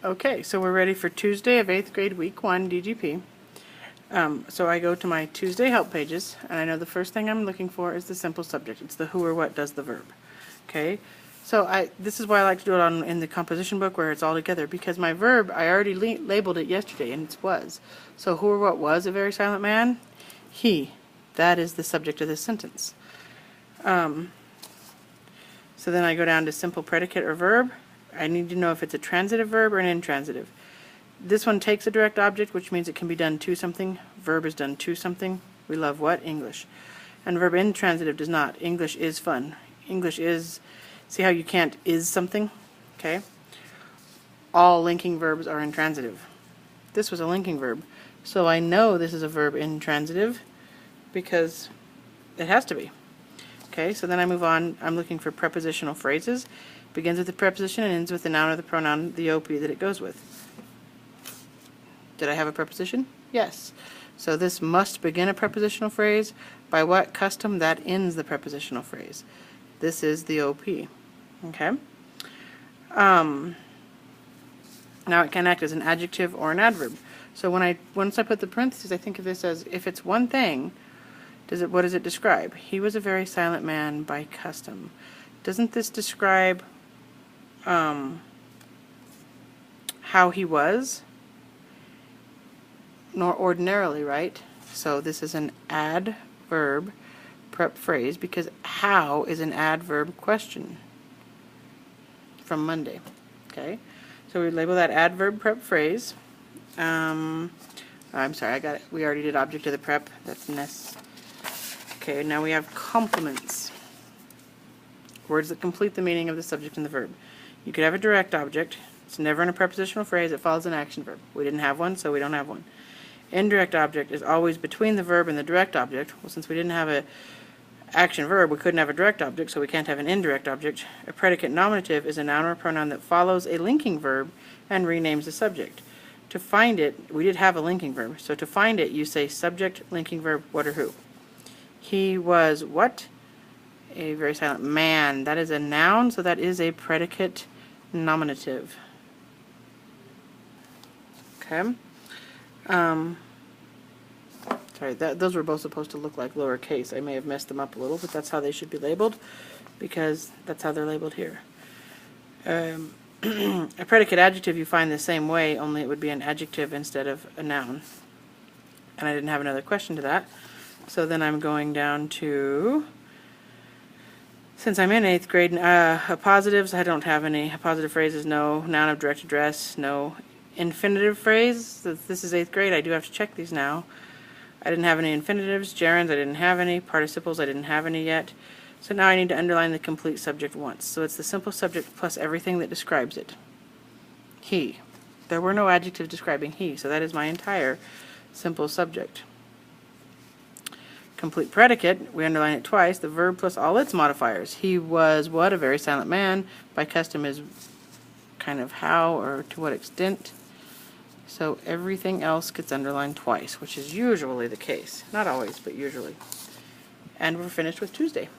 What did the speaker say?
Okay, so we're ready for Tuesday of 8th grade, week 1, DGP. So I go to my Tuesday help pages, and I know the first thing I'm looking for is the simple subject. It's the who or what does the verb. Okay, so this is why I like to do it in the composition book where it's all together, because my verb, I already labeled it yesterday, and it's was. So who or what was a very silent man? He. That is the subject of this sentence. So then I go down to simple predicate or verb. I need to know if it's a transitive verb or an intransitive. This one takes a direct object, which means it can be done to something. Verb is done to something. We love what? English. And verb intransitive does not. English is fun. English is, see how you can't is something? Okay. All linking verbs are intransitive. This was a linking verb. So I know this is a verb intransitive because it has to be. Okay, so then I move on. I'm looking for prepositional phrases. Begins with the preposition and ends with the noun or the pronoun, the OP that it goes with. Did I have a preposition? Yes. So this must begin a prepositional phrase. By what custom? That ends the prepositional phrase. This is the OP. Okay. Now it can act as an adjective or an adverb. So once I put the parentheses, I think of this as if it's one thing. What does it describe? He was a very silent man by custom. Doesn't this describe how he was? Nor ordinarily, right? So this is an adverb prep phrase because how is an adverb question from Monday. Okay, so we label that adverb prep phrase. I'm sorry, I got it. We already did object of the prep. That's ness. Okay, now we have complements. Words that complete the meaning of the subject and the verb. You could have a direct object. It's never in a prepositional phrase. It follows an action verb. We didn't have one, so we don't have one. Indirect object is always between the verb and the direct object. Well, since we didn't have an action verb, we couldn't have a direct object, so we can't have an indirect object. A predicate nominative is a noun or a pronoun that follows a linking verb and renames the subject. To find it, we did have a linking verb, so to find it, you say subject, linking verb, what or who. He was what? A very silent man. That is a noun, so that is a predicate nominative. Okay. Sorry, those were both supposed to look like lowercase. I may have messed them up a little, but that's how they should be labeled, because that's how they're labeled here. A predicate adjective you find the same way, only it would be an adjective instead of a noun. And I didn't have another question to that. So then I'm going down to, since I'm in 8th grade, positives, I don't have any. Positive phrases, no. Noun of direct address, no. Infinitive phrase, this is 8th grade, I do have to check these now. I didn't have any infinitives. Gerunds, I didn't have any. Participles, I didn't have any yet. So now I need to underline the complete subject once. So it's the simple subject plus everything that describes it. He. There were no adjectives describing he, so that is my entire simple subject. Complete predicate, we underline it twice, the verb plus all its modifiers. He was what? A very silent man. By custom is kind of how or to what extent. So everything else gets underlined twice, which is usually the case. Not always, but usually. And we're finished with Tuesday.